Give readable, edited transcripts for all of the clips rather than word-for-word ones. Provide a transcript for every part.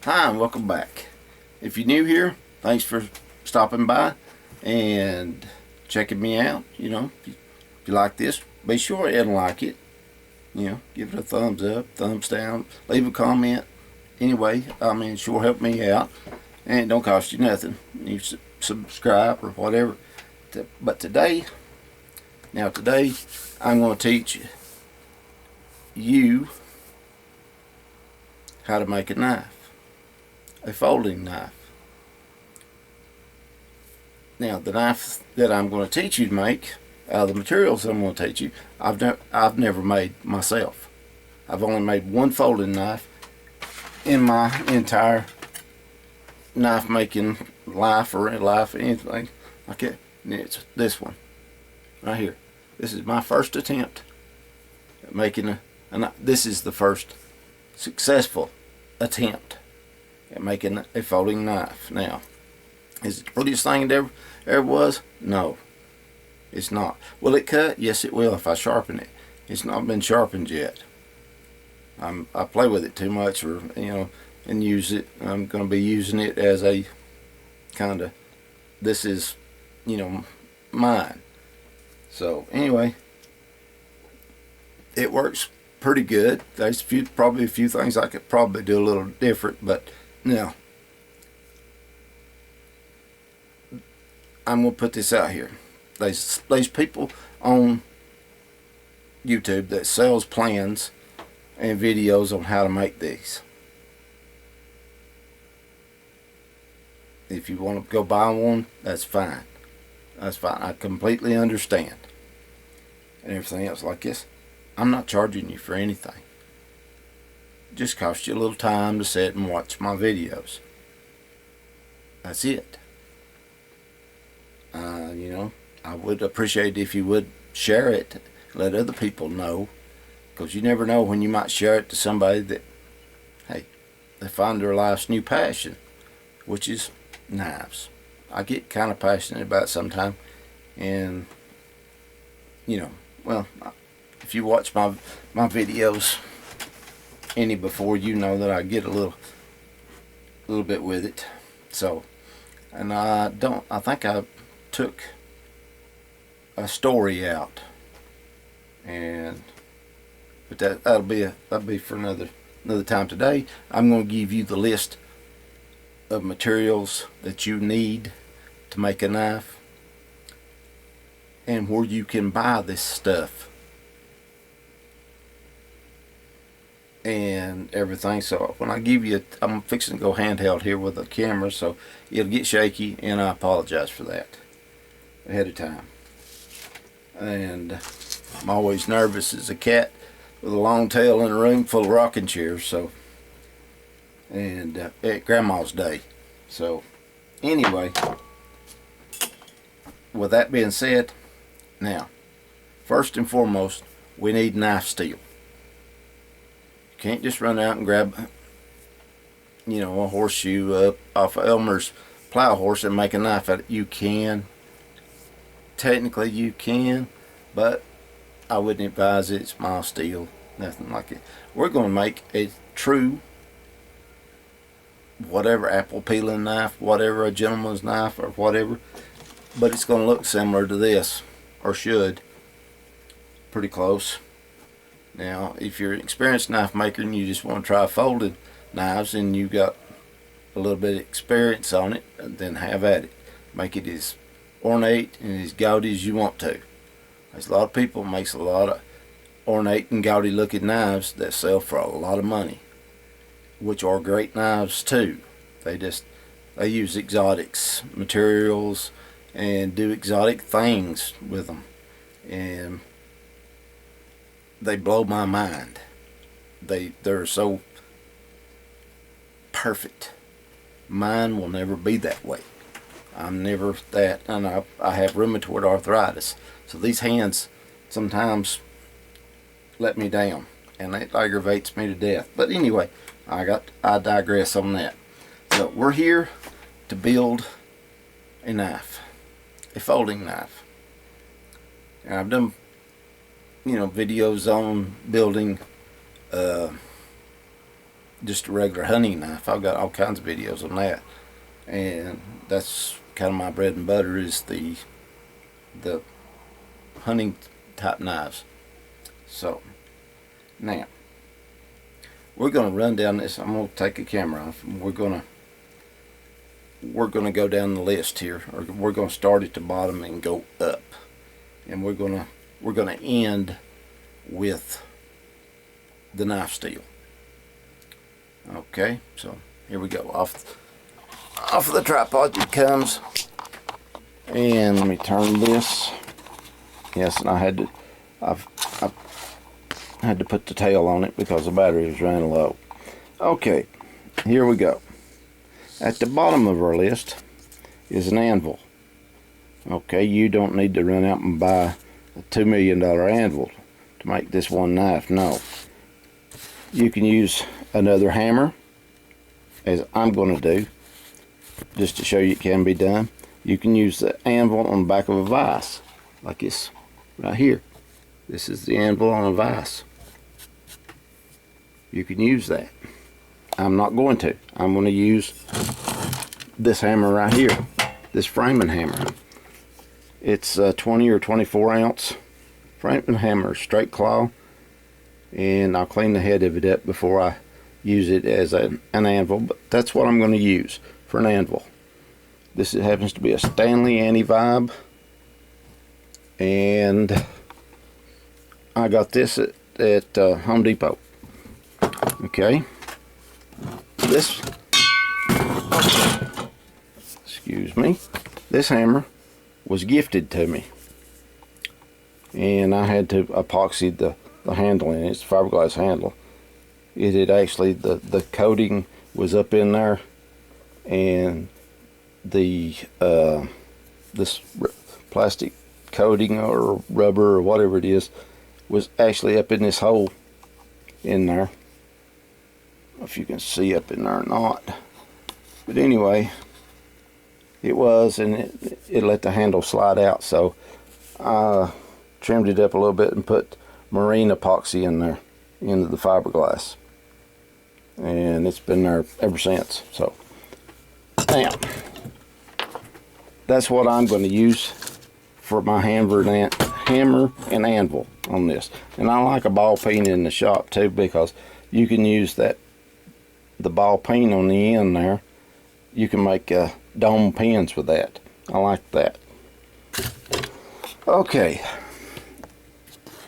Hi, and welcome back. If you're new here, thanks for stopping by and checking me out. If you like this, be sure and like it. Give it a thumbs up, thumbs down, leave a comment. Anyway, sure help me out, and it don't cost you nothing. You subscribe or whatever. But today, I'm going to teach you how to make a knife. A folding knife. Now, the knife that I'm going to teach you to make, out of the materials I'm going to teach you, I've never made myself. I've only made one folding knife in my entire knife making life or anything like that. And it's this one right here. This is my first attempt at making this is the first successful attempt at making a folding knife. Now, is it the prettiest thing it ever was? No, it's not. Will it cut? Yes, it will if I sharpen it. It's not been sharpened yet. I play with it too much, and use it. I'm going to be using it as a kind of, this is, mine. So anyway, it works pretty good. There's probably a few things I could probably do a little different, but now, I'm going to put this out here. There's people on YouTube that sells plans and videos on how to make these. If you want to go buy one, that's fine. That's fine. I completely understand. And everything else like this. I'm not charging you for anything. Just cost you a little time to sit and watch my videos. That's it. I would appreciate if you would share it, let other people know, because you never know when you might share it to somebody that, hey, they find their life's new passion, which is knives. I get kind of passionate about it sometimes, and if you watch my videos any before, you know that I get a little bit with it. So, and I think I took a story out, but that'll be for another time. Today I'm going to give you the list of materials that you need to make a knife and where you can buy this stuff and everything. So when I give you, I'm fixing to go handheld here with the camera, so it'll get shaky, and I apologize for that ahead of time. And I'm always nervous as a cat with a long tail in a room full of rocking chairs. So, and at Grandma's Day. So anyway, with that being said, now first and foremost, we need knife steel. You can't just run out and grab a horseshoe off of Elmer's plow horse and make a knife out of it. You can, technically you can, but I wouldn't advise it. It's mild steel, nothing like it. We're going to make a true whatever apple peeling knife, whatever, a gentleman's knife or whatever, but it's going to look similar to this, or should, pretty close. Now, if you're an experienced knife maker and you just want to try folded knives and you got a little bit of experience on it, then have at it. Make it as ornate and as gaudy as you want to. There's a lot of people makes a lot of ornate and gaudy looking knives that sell for a lot of money, which are great knives too. They use exotics materials and do exotic things with them, and they blow my mind. They're so perfect. Mine will never be that way. I'm never that, and I have rheumatoid arthritis, so these hands sometimes let me down, and it aggravates me to death. But anyway, I digress on that. So we're here to build a knife, a folding knife. And I've done videos on building just a regular hunting knife. I've got all kinds of videos on that, and that's kind of my bread and butter, is the hunting type knives. So now we're going to run down this. I'm going to take a camera off, and we're going to go down the list here, or we're going to start at the bottom and go up, and we're going to end with the knife steel. Okay, so here we go. Off of the tripod it comes, and let me turn this. Yes, and I had to put the tail on it because the battery was running low. Okay, here we go. At the bottom of our list is an anvil. Okay, you don't need to run out and buy a $2 million anvil to make this one knife. No, you can use another hammer, as I'm going to do, just to show you it can be done. You can use the anvil on the back of a vise, like this right here. This is the anvil on a vise. You can use that. I'm not going to. I'm going to use this hammer right here, this framing hammer. It's a 20 or 24 ounce framing hammer, straight claw, and I'll clean the head of it up before I use it as an anvil, but that's what I'm going to use for an anvil. This happens to be a Stanley Anti-Vibe, and I got this at Home Depot. Okay, this, excuse me, this hammer was gifted to me, and I had to epoxy the handle in it. It's a fiberglass handle. It had actually, the coating was up in there, and the this plastic coating or rubber or whatever it is was actually up in this hole in there. I don't know if you can see up in there or not, but anyway, it was, and it let the handle slide out, so I trimmed it up a little bit and put marine epoxy in there into the fiberglass, and it's been there ever since. So now that's what I'm going to use for my hammer and anvil on this. And I like a ball peen in the shop too, because you can use the ball peen on the end there. You can make dome pins with that. I like that. Okay,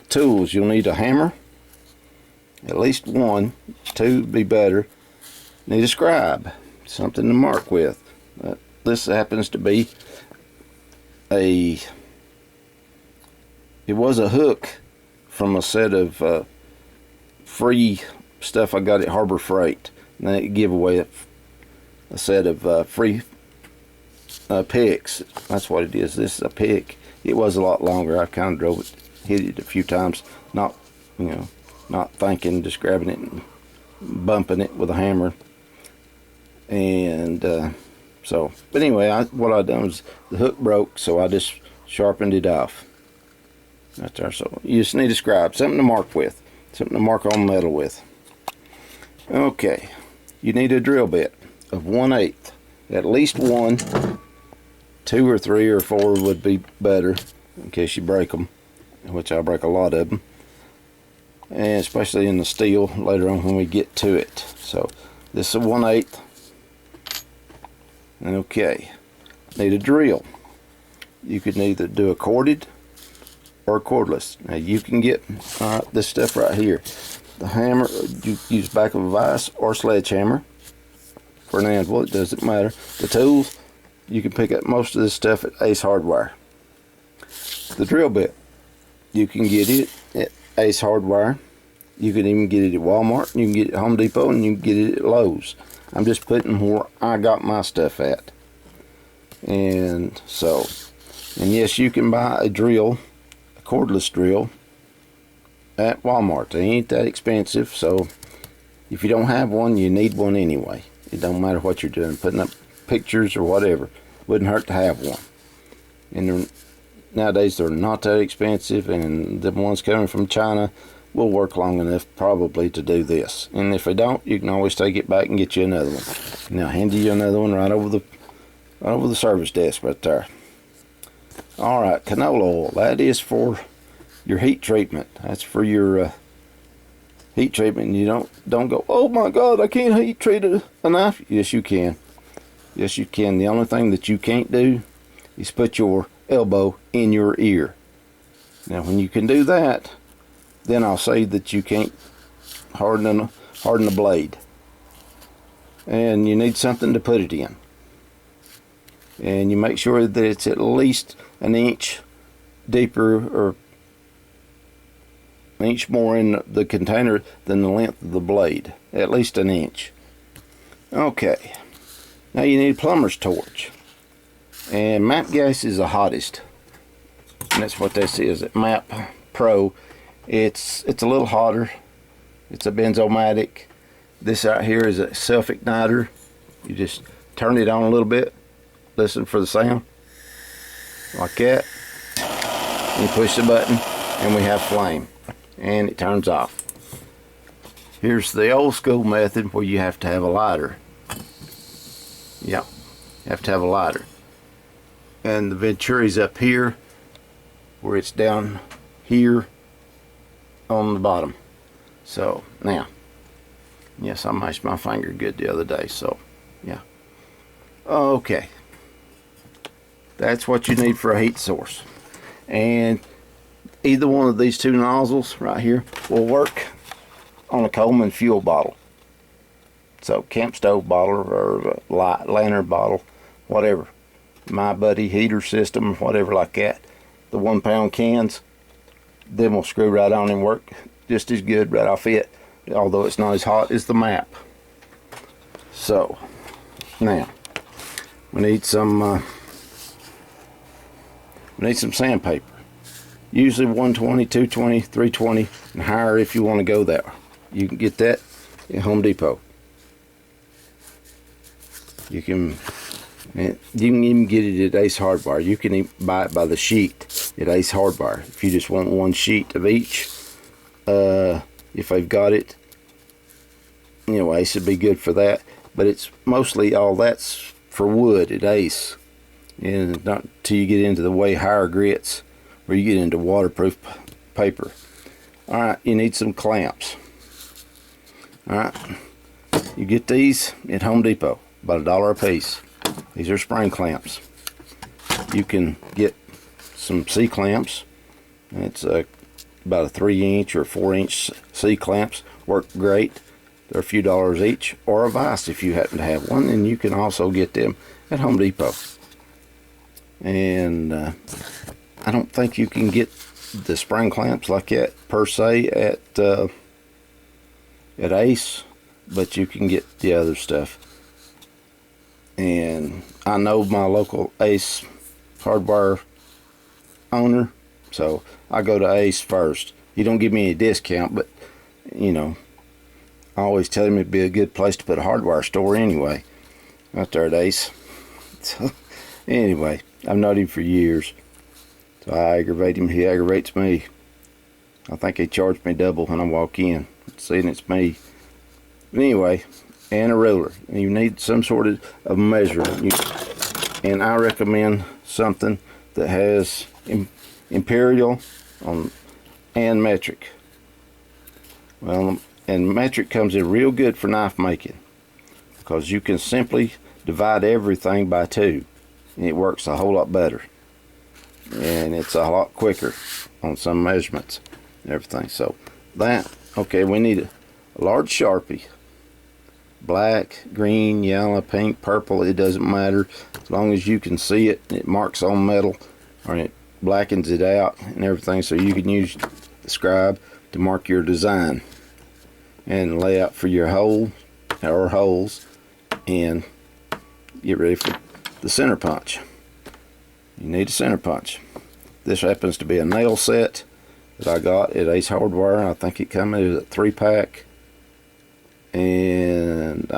tools. You'll need a hammer, at least one. Two would be better. Need a scribe, something to mark with. This happens to be it was a hook from a set of free stuff I got at Harbor Freight. And they give away a set of free picks. That's what it is. This is a pick. It was a lot longer. I kind of drove it, hit it a few times, not thinking, just grabbing it and bumping it with a hammer. And but anyway, what I done was the hook broke, so I just sharpened it off. Right there. So you just need a scribe, something to mark with, something to mark on metal with. Okay, you need a drill bit of 1/8, at least one. 2 or 3 or 4 would be better in case you break them, which I break a lot of them, and especially in the steel later on when we get to it. So this is a 1/8. Okay, need a drill. You could either do a corded or cordless. Now you can get this stuff right here. The hammer, you use back of a vise or sledgehammer for an anvil. It doesn't matter. The tools, you can pick up most of this stuff at Ace Hardware. The drill bit, you can get it at Ace Hardware. You can even get it at Wal-Mart. You can get it at Home Depot, and you can get it at Lowe's. I'm just putting where I got my stuff at. And so, and yes, you can buy a drill, a cordless drill, at Wal-Mart. They ain't that expensive, so if you don't have one, you need one anyway. It don't matter what you're doing, putting up pictures or whatever. Wouldn't hurt to have one. And nowadays they're not that expensive, and the ones coming from China will work long enough probably to do this. And if they don't, you can always take it back and get you another one. Now hand you another one right over the service desk right there. All right, canola oil. That is for your heat treatment. That's for your heat treatment. You don't go, oh my God, I can't heat treat a knife. Yes, you can. Yes, you can. The only thing that you can't do is put your elbow in your ear. Now, when you can do that, then I'll say that you can't harden the blade. And you need something to put it in. And you make sure that it's at least an inch deeper or an inch more in the container than the length of the blade. At least an inch. Okay. Now you need a plumber's torch. And MAP gas is the hottest. And that's what this is. At MAP Pro, it's a little hotter. It's a benzomatic. This out here is a self-igniter. You just turn it on a little bit. Listen for the sound. Like that. And you push the button and we have flame. And it turns off. Here's the old school method where you have to have a lighter. Yep, you have to have a lighter. And the Venturi's up here, where it's down here on the bottom. So now, yes, I mashed my finger good the other day, so yeah. Okay, that's what you need for a heat source. And either one of these two nozzles right here will work on a Coleman fuel bottle. So camp stove bottle or lantern bottle, whatever. My Buddy heater system, whatever like that. The 1 pound cans, them will screw right on and work just as good right off it, although it's not as hot as the MAP. So now we need some sandpaper. Usually 120, 220, 320 and higher if you want to go there. You can get that at Home Depot. You can even get it at Ace Hardware. You can even buy it by the sheet at Ace Hardware if you just want one sheet of each. If they've got it, you know, Ace would be good for that. But it's mostly all that's for wood at Ace, and not till you get into the way higher grits where you get into waterproof paper. All right, you need some clamps. All right, you get these at Home Depot. About $1 a piece. These are spring clamps. You can get some C clamps. It's about a 3-inch or 4-inch C clamps. Work great. They're a few dollars each. Or a vise if you happen to have one. And you can also get them at Home Depot. And I don't think you can get the spring clamps like that per se at Ace, but you can get the other stuff. And I know my local Ace Hardware owner, so I go to Ace first. He don't give me any discount, but you know, I always tell him it'd be a good place to put a hardware store anyway, out there at Ace. So anyway, I've known him for years, so I aggravate him, he aggravates me. I think he charged me double when I walk in, seeing it's me. But anyway, and a ruler. You need some sort of measurement. And I recommend something that has imperial and metric. Well, and metric comes in real good for knife making, because you can simply divide everything by 2 and it works a whole lot better, and it's a lot quicker on some measurements and everything. So that, okay, we need a large Sharpie. Black, green, yellow, pink, purple, it doesn't matter, as long as you can see it. It marks on metal, or it blackens it out and everything, so you can use the scribe to mark your design and lay out for your hole or holes, and get ready for the center punch. You need a center punch. This happens to be a nail set that I got at Ace Hardware. I think it comes in a 3-pack. And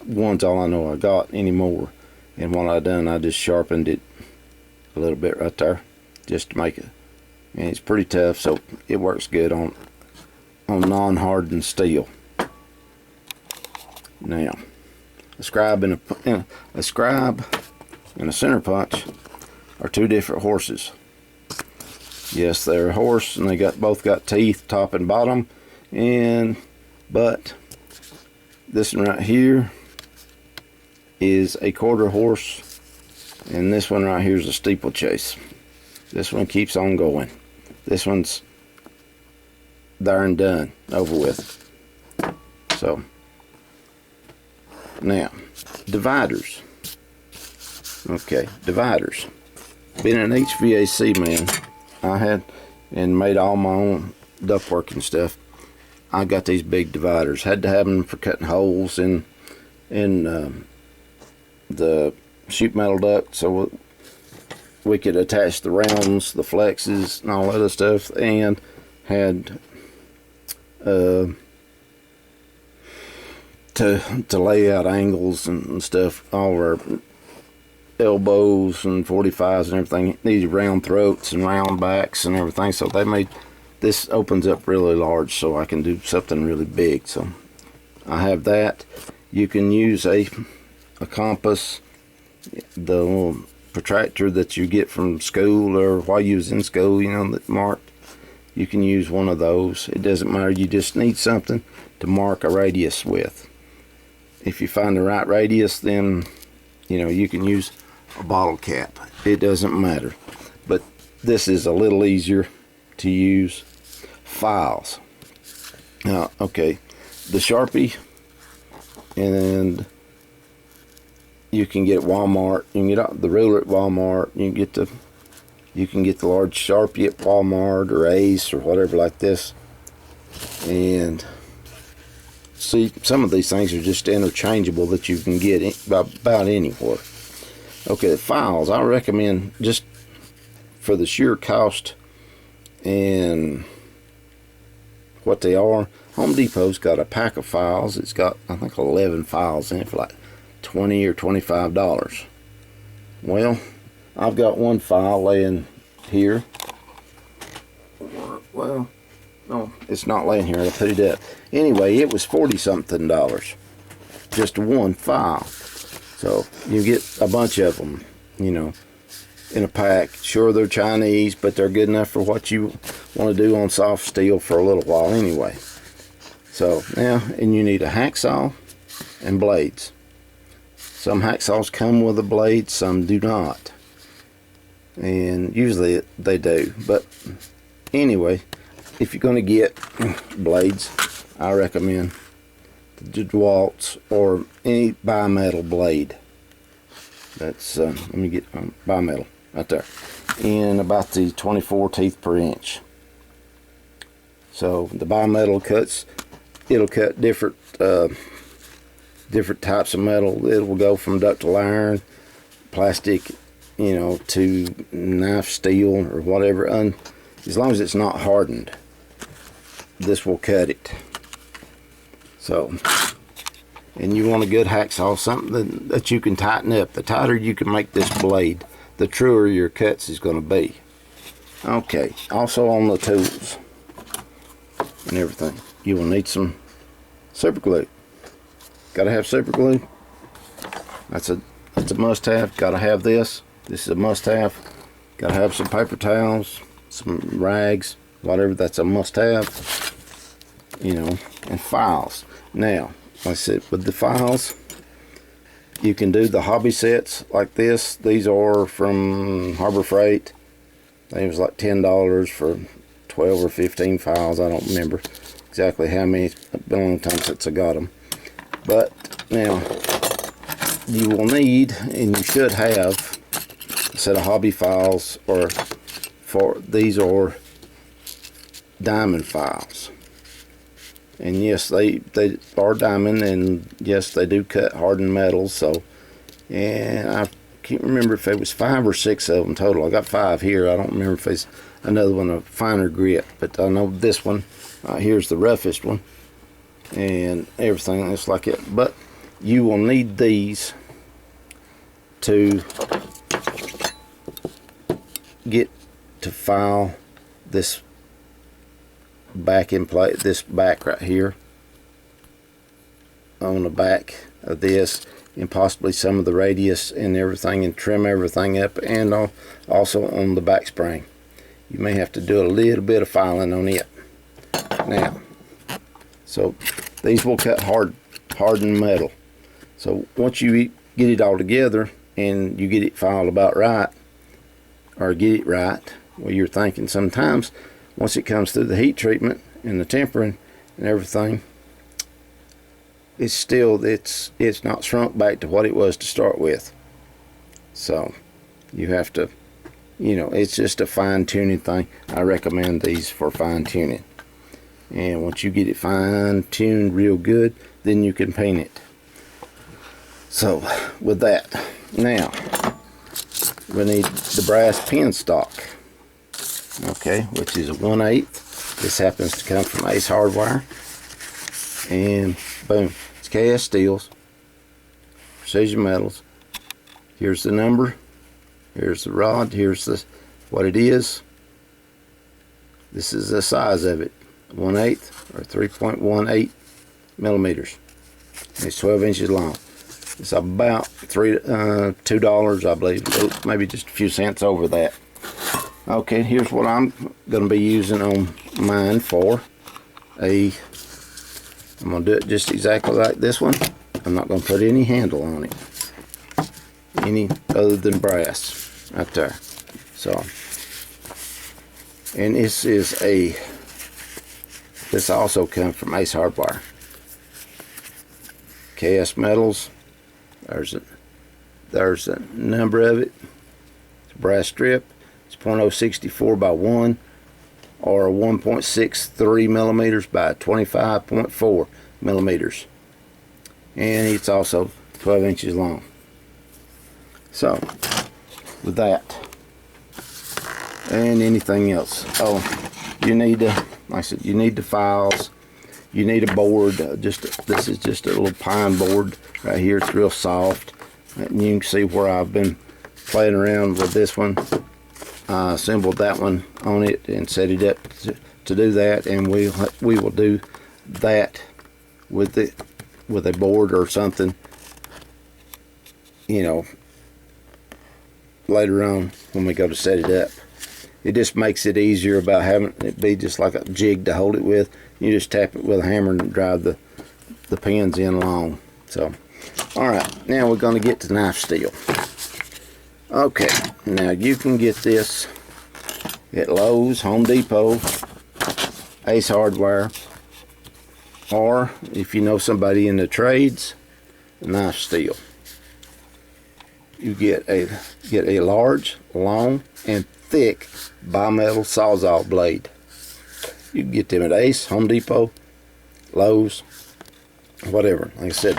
one's all I know I got anymore. And what I done, I just sharpened it a little bit right there, just to make it. And it's pretty tough, so it works good on on non-hardened steel. Now, a scribe and a center punch are two different horses. Yes, they're a horse, and they both got teeth, top and bottom, but this one right here is a quarter horse, and this one right here is a steeplechase. This one keeps on going. This one's there and done, over with. So now, dividers. Okay, dividers. Being an HVAC man, I had and made all my own ductwork and stuff. I got these big dividers. Had to have them for cutting holes in the sheet metal duct, so we could attach the rounds, the flexes, and all that other stuff, and had to lay out angles and stuff. All our elbows and 45s and everything needed round throats and round backs and everything, so they made this opens up really large, so I can do something really big. So I have that. You can use a compass, the little protractor that you get from school or while you was in school, you know, that marked. You can use one of those. It doesn't matter. You just need something to mark a radius with. If you find the right radius, then you know you can use a bottle cap. It doesn't matter. But this is a little easier to use. Files. Now, okay, the Sharpie, and you can get at Walmart. You can get the ruler at Walmart. You can get the large Sharpie at Walmart or Ace or whatever like this. And see, some of these things are just interchangeable that you can get about anywhere. Okay, the files, I recommend, just for the sheer cost and what they are, Home Depot's got a pack of files. It's got, I think, 11 files in it for like $20 or $25. Well, I've got one file laying here. Well, no, it's not laying here. I put it up. Anyway, it was $40-something, just one file. So you get a bunch of them, you know, in a pack. Sure, they're Chinese, but they're good enough for what you want to do on soft steel for a little while anyway. So now, and you need a hacksaw and blades. Some hacksaws come with a blade, some do not, and usually they do. But anyway, if you're going to get blades, I recommend the DeWalt's or any bimetal blade. That's let me get bimetal right there, in about the 24 teeth per inch. So the bimetal cuts, it'll cut different types of metal. It will go from ductile iron, plastic, you know, to knife steel or whatever. As long as it's not hardened, this will cut it. So, and you want a good hacksaw, something that you can tighten up. The tighter you can make this blade, the truer your cuts is going to be. Okay, also on the tools and everything, you will need some super glue. Gotta have super glue. That's a must-have. Gotta have this. This is a must-have. Gotta have some paper towels, some rags, whatever. That's a must-have. You know, and files. Now, like I said, with the files, you can do the hobby sets like this. These are from Harbor Freight. They was like $10 for 12 or 15 files. I don't remember exactly how many. It's been a long time since I got them. But now, you will need, and you should have, a set of hobby files, or these are diamond files. And yes, they are diamond, and yes, they do cut hardened metals. So, and I can't remember if it was 5 or 6 of them total. I got 5 here. I don't remember if it's another one, a finer grit, but I know this one here's the roughest one, and everything is like it. But you will need these to get to file this back in place, this back right here, on the back of this, and possibly some of the radius and everything, and trim everything up, and also on the back spring. You may have to do a little bit of filing on it. Now, so these will cut hardened metal. So once you get it all together and you get it filed about right, or get it right, well, you're thinking sometimes once it comes through the heat treatment and the tempering and everything, it's still, it's not shrunk back to what it was to start with. So you have to, you know, it's just a fine-tuning thing. I recommend these for fine-tuning. And once you get it fine-tuned real good, then you can paint it. So with that, now we need the brass pin stock, okay, which is a 1/8. This happens to come from Ace Hardware, and boom, it's cast steels, precision metals. Here's the number, here's the rod, here's the what it is. This is the size of it, 1/8 or 3.18 millimeters. It's 12 inches long. It's about $2, I believe, maybe just a few cents over that. Okay, here's what I'm going to be using on mine for I'm going to do it just exactly like this one. I'm not going to put any handle on it, any other than brass right there. So, and this also comes from Ace Hardware. Cast metals. There's a number of it. It's a brass strip. It's 0.064 by 1 or 1.63 millimeters by 25.4 millimeters. And it's also 12 inches long. So, with that, and anything else. Oh, you need to, like I said, you need the files. You need a board. This is just a little pine board right here. It's real soft, and you can see where I've been playing around with this one. I assembled that one on it and set it up to do that, and we will do that with a board or something, you know, later on when we go to set it up. It just makes it easier about having it be just like a jig to hold it with. You just tap it with a hammer and drive the pins in long. So, alright, now we're going to get to knife steel. Okay, now you can get this at Lowe's, Home Depot, Ace Hardware, or if you know somebody in the trades, knife steel. You get a large, long, and thick bimetal sawzall blade. You can get them at Ace, Home Depot, Lowe's, whatever. Like I said,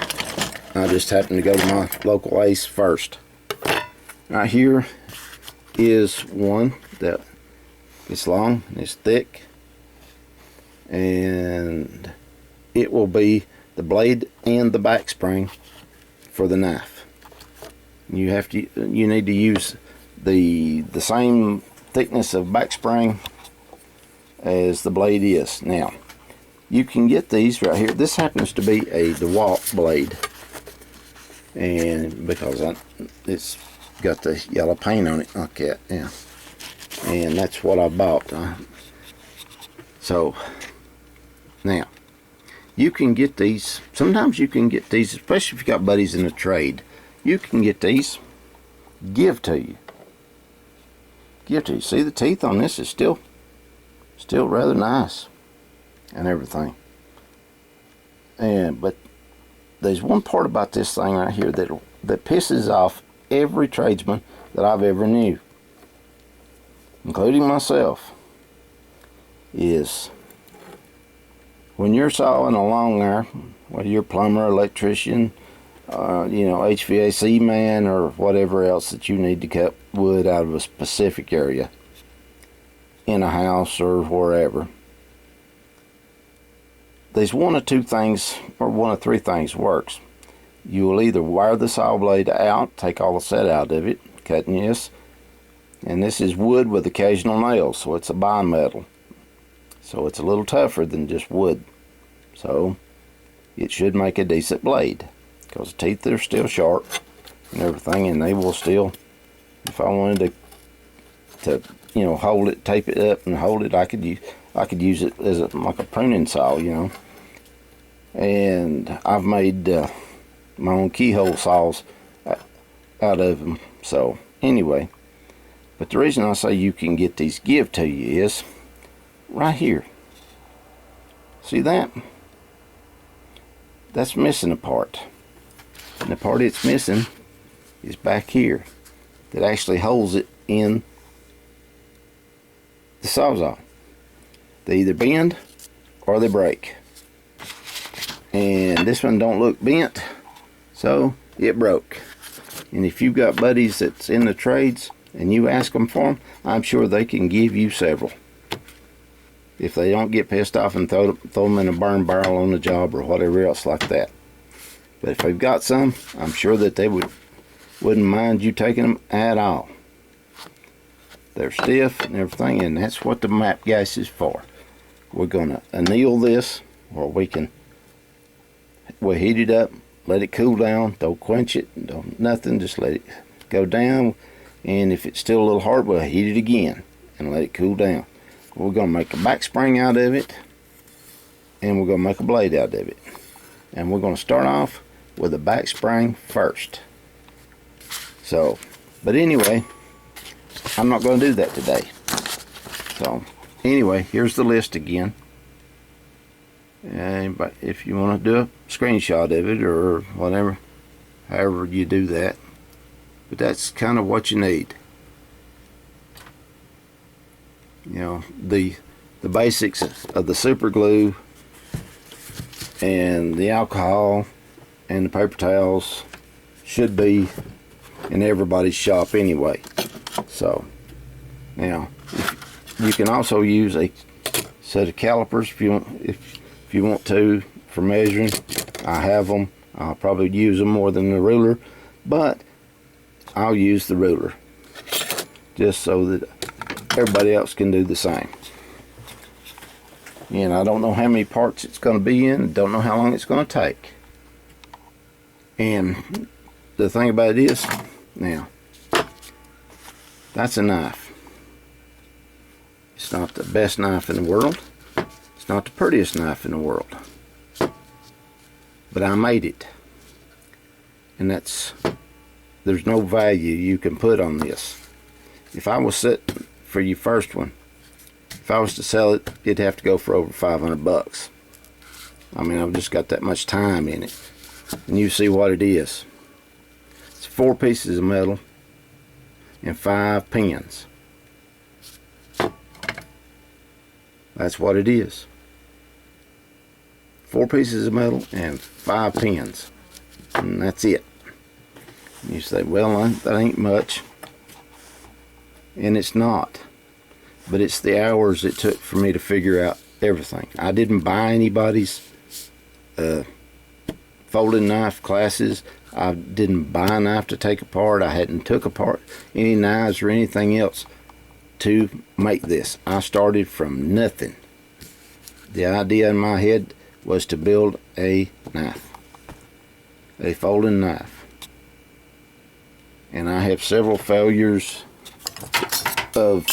I just happened to go to my local Ace first. Right here is one that it's long and it's thick, and it will be the blade and the back spring for the knife. You need to use the same thickness of back spring as the blade is. Now, you can get these right here. This happens to be a DeWalt blade, and because it's got the yellow paint on it like that, yeah, and that's what I bought. So now you can get these. Sometimes you can get these, especially if you got buddies in the trade. You can get these give to you. See, the teeth on this is still rather nice and everything. But there's one part about this thing right here that pisses off every tradesman that I've ever knew, including myself, is when you're sawing along there, whether you're a plumber, electrician, you know, HVAC man, or whatever else that you need to cut wood out of a specific area in a house or wherever. There's one of two things, or one of three things works. You will either wire the saw blade out, take all the set out of it, cutting this, and this is wood with occasional nails, so it's a bimetal. so it's a little tougher than just wood. So it should make a decent blade, because the teeth are still sharp and everything, and they will still, if I wanted to you know, hold it, tape it up and hold it, I could use it as like a pruning saw, you know. And I've made my own keyhole saws out of them. So anyway, but the reason I say you can get these give to you is right here. See that? That's missing a part, and the part it's missing is back here, that actually holds it in the Sawzall. They either bend or they break, and this one don't look bent, so it broke. And if you've got buddies that's in the trades and you ask them for them, I'm sure they can give you several, if they don't get pissed off and throw them in a burn barrel on the job or whatever else like that. But if they've got some, I'm sure that they wouldn't mind you taking them at all. They're stiff and everything, and that's what the map gas is for. We're gonna anneal this, or we'll heat it up, let it cool down. Don't quench it, don't nothing, just let it go down. And if it's still a little hard, we'll heat it again and let it cool down. We're going to make a back spring out of it, and we're going to make a blade out of it. And we're going to start off with a back spring first. So, but anyway, I'm not going to do that today. So anyway, here's the list again. But if you want to do a screenshot of it or whatever, however you do that, but that's kind of what you need. You know, the basics of the super glue and the alcohol and the paper towels should be in everybody's shop anyway. So now you can also use a set of calipers if you want to for measuring. I have them. I'll probably use them more than the ruler, but I'll use the ruler just so that everybody else can do the same. And I don't know how many parts it's going to be in, don't know how long it's going to take. And the thing about it is, now, that's a knife. It's not the best knife in the world. It's not the prettiest knife in the world. But I made it. And there's no value you can put on this. If I was set for your first one, if I was to sell it, it'd have to go for over 500 bucks. I mean, I've just got that much time in it. And you see what it is. It's 4 pieces of metal and 5 pins. That's what it is. 4 pieces of metal and 5 pins. And that's it. You say, well, that ain't much. And it's not. But it's the hours it took for me to figure out everything. I didn't buy anybody's folding knife classes. I didn't buy a knife to take apart. I hadn't took apart any knives or anything else to make this. I started from nothing. The idea in my head was to build a knife, a folding knife. And I have several failures of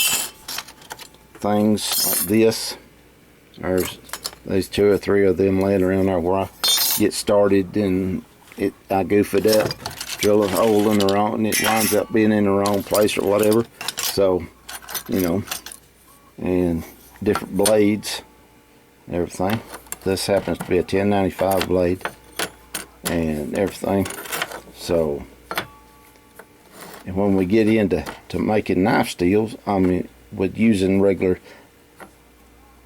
things like this. There's 2 or 3 of them laying around there where I get started and I goof it up, drill a hole in the wrong, and it winds up being in the wrong place or whatever. So, you know, and different blades, everything. This happens to be a 1095 blade and everything. So, and when we get into making knife steels, I mean, with using regular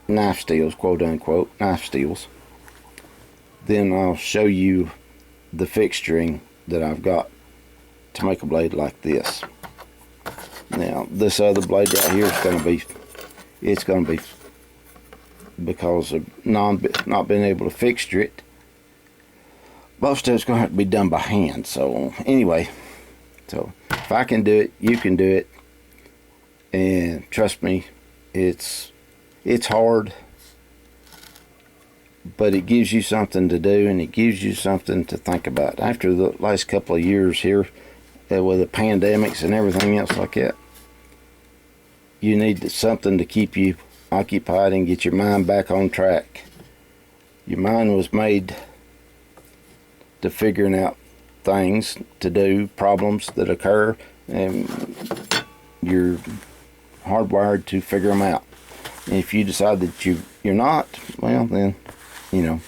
knife steels, quote unquote, knife steels, then I'll show you the fixturing that I've got to make a blade like this. Now, this other blade right here is going to be, it's going to be, because of not being able to fixture it, most of it's going to have to be done by hand. So anyway, so if I can do it, you can do it. And trust me, it's hard, but it gives you something to do, and it gives you something to think about. After the last couple of years here, with the pandemics and everything else like that, you need something to keep you occupied and get your mind back on track. Your mind was made to figuring out things to do, problems that occur, and you're hardwired to figure them out. And if you decide that you're not, well, then, you know,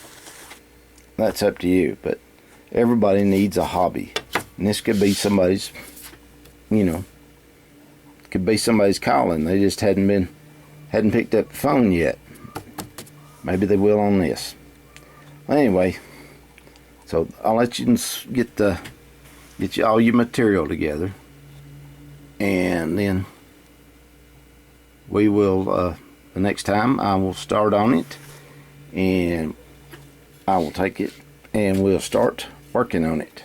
that's up to you. But everybody needs a hobby, and this could be somebody's, you know, could be somebody's calling. They just hadn't picked up the phone yet. Maybe they will on this. Anyway, so I'll let you get all your material together, and then we will the next time I will start on it, and I will take it and we'll start working on it.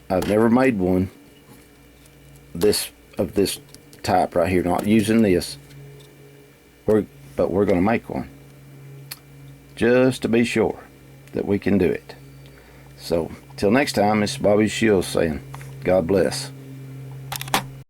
I've never made one of this type right here, not using this, but we're going to make one just to be sure that we can do it. So till next time, it's Bobby Shields saying God bless.